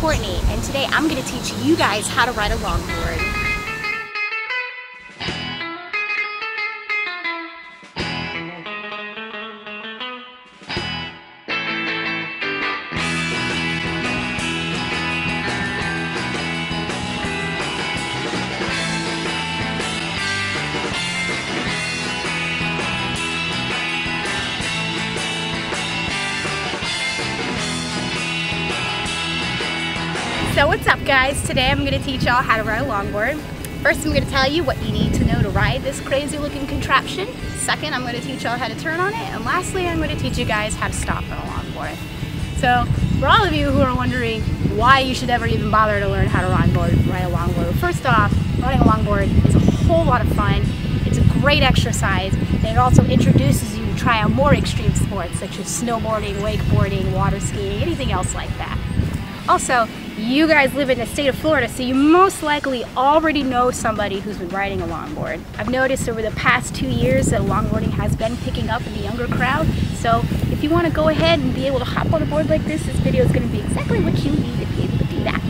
Courtney, and today I'm going to teach you guys how to ride a longboard. So what's up guys? Today I'm going to teach y'all how to ride a longboard. First I'm going to tell you what you need to know to ride this crazy looking contraption. Second, I'm going to teach y'all how to turn on it. And lastly, I'm going to teach you guys how to stop on a longboard. So for all of you who are wondering why you should ever even bother to learn how to ride a longboard, first off, riding a longboard is a whole lot of fun. It's a great exercise, and it also introduces you to try out more extreme sports such as snowboarding, wakeboarding, water skiing, anything else like that. Also, you guys live in the state of Florida, so you most likely already know somebody who's been riding a longboard. I've noticed over the past 2 years that longboarding has been picking up in the younger crowd, so if you want to go ahead and be able to hop on a board like this video is going to be exactly what you need to be able to do that.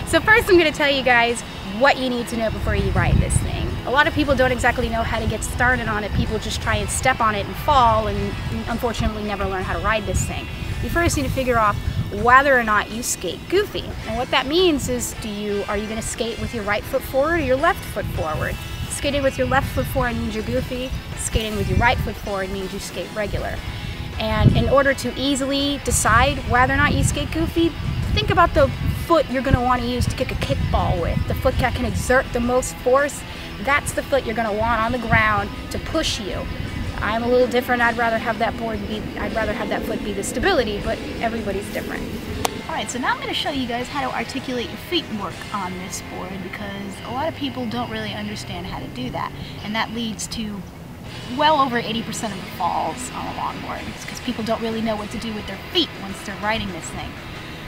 So first I'm going to tell you guys what you need to know before you ride this thing. A lot of people don't exactly know how to get started on it. People just try and step on it and fall and unfortunately never learn how to ride this thing. You first need to figure out whether or not you skate goofy. And what that means is, are you going to skate with your right foot forward or your left foot forward? Skating with your left foot forward means you're goofy. Skating with your right foot forward means you skate regular. And in order to easily decide whether or not you skate goofy, think about the foot you're going to want to use to kick a kickball with. The foot that can exert the most force, that's the foot you're going to want on the ground to push you. I'm a little different. I'd rather have that foot be the stability, but everybody's different. Alright, so now I'm going to show you guys how to articulate your feet work on this board, because a lot of people don't really understand how to do that, and that leads to well over 80% of the falls on a longboard. It's because people don't really know what to do with their feet once they're riding this thing.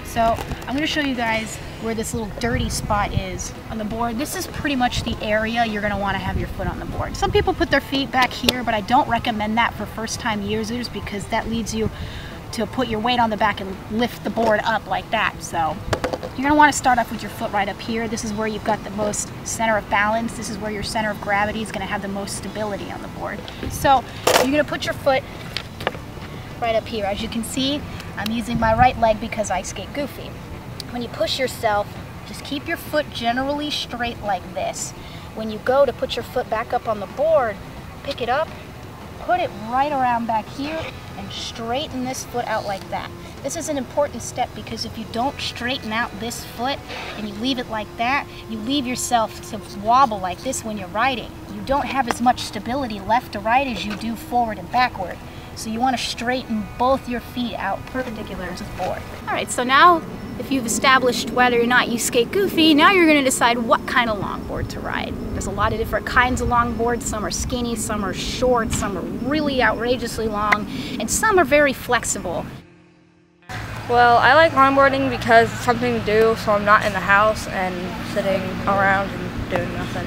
So I'm going to show you guys where this little dirty spot is on the board. This is pretty much the area you're going to want to have your foot on the board. Some people put their feet back here, but I don't recommend that for first-time users because that leads you to put your weight on the back and lift the board up like that. So you're going to want to start off with your foot right up here. This is where you've got the most center of balance. This is where your center of gravity is going to have the most stability on the board. So you're going to put your foot right up here. As you can see, I'm using my right leg because I skate goofy. When you push yourself, just keep your foot generally straight like this. When you go to put your foot back up on the board, pick it up, put it right around back here, and straighten this foot out like that. This is an important step because if you don't straighten out this foot and you leave it like that, you leave yourself to wobble like this when you're riding. You don't have as much stability left to ride as you do forward and backward. So you want to straighten both your feet out perpendicular to the board. Alright, so now if you've established whether or not you skate goofy, now you're going to decide what kind of longboard to ride. There's a lot of different kinds of longboards. Some are skinny, some are short, some are really outrageously long, and some are very flexible. Well, I like longboarding because it's something to do, so I'm not in the house and sitting around and doing nothing.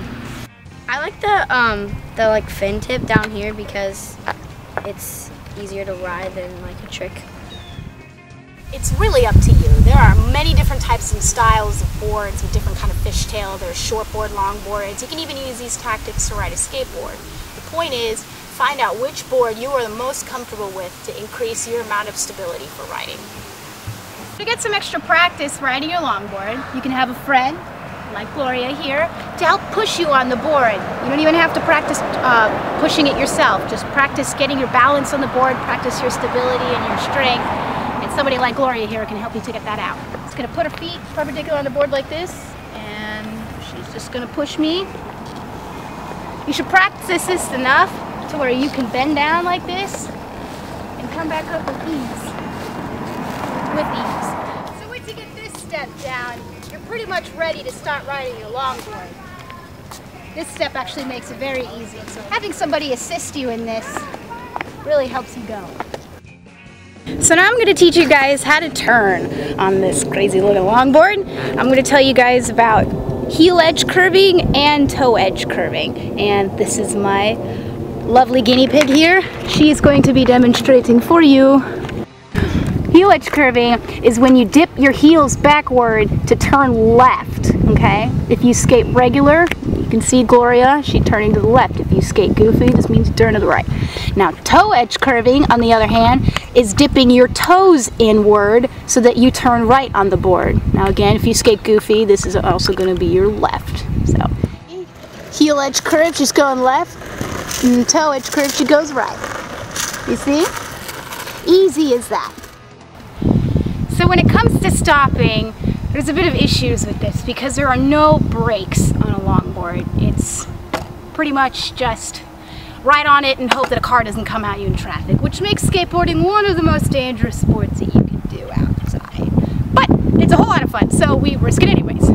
I like the like fin tip down here because it's easier to ride than like a trick. It's really up to you. There are many different types and styles of boards with different kind of fishtail. There's shortboard, longboards. You can even use these tactics to ride a skateboard. The point is, find out which board you are the most comfortable with to increase your amount of stability for riding. To get some extra practice riding your longboard, you can have a friend, like Gloria here, to help push you on the board. You don't even have to practice pushing it yourself. Just practice getting your balance on the board, practice your stability and your strength, and somebody like Gloria here can help you to get that out. She's going to put her feet perpendicular on the board like this, and she's just going to push me. You should practice this enough to where you can bend down like this and come back up with ease. So once you get this step down, you're pretty much ready to start riding your longboard. This step actually makes it very easy. So having somebody assist you in this really helps you go. So now I'm going to teach you guys how to turn on this crazy little longboard. I'm going to tell you guys about heel edge curving and toe edge curving. And this is my lovely guinea pig here. She's going to be demonstrating for you. heel edge curving is when you dip your heels backward to turn left, okay? If you skate regular, you can see Gloria, she's turning to the left. If you skate goofy, this means you turn to the right. Now, toe edge curving, on the other hand, is dipping your toes inward so that you turn right on the board. Now again, if you skate goofy, this is also going to be your left. So, heel edge curve, she's going left, and toe edge curve, she goes right. You see? Easy as that. So when it comes to stopping, there's a bit of issues with this because there are no brakes on a longboard. It's pretty much just ride on it and hope that a car doesn't come at you in traffic, which makes skateboarding one of the most dangerous sports that you can do outside. But it's a whole lot of fun, so we risk it anyways.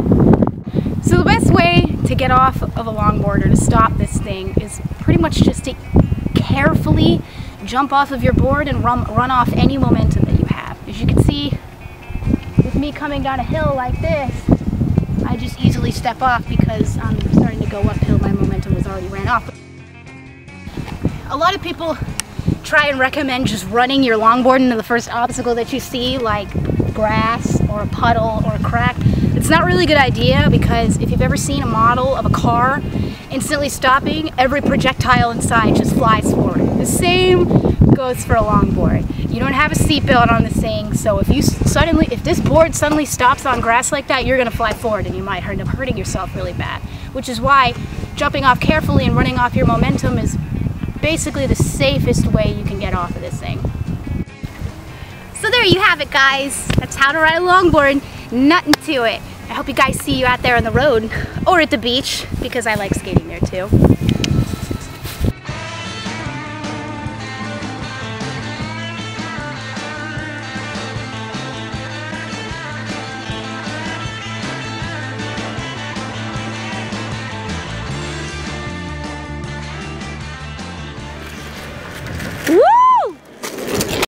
So the best way to get off of a longboard or to stop this thing is pretty much just to carefully jump off of your board and run off any momentum that you have. As you can see, with me coming down a hill like this, I just easily step off because I'm starting to go uphill. My momentum was already ran off. A lot of people try and recommend just running your longboard into the first obstacle that you see, like grass or a puddle or a crack. It's not really a good idea because if you've ever seen a model of a car instantly stopping, every projectile inside just flies forward. The same goes for a longboard. You don't have a seatbelt on this thing, so if this board suddenly stops on grass like that, you're gonna fly forward and you might end up hurting yourself really bad. Which is why jumping off carefully and running off your momentum is basically the safest way you can get off of this thing. So there you have it, guys. That's how to ride a longboard. Nothing to it. I hope you guys see you out there on the road or at the beach because I like skating there too.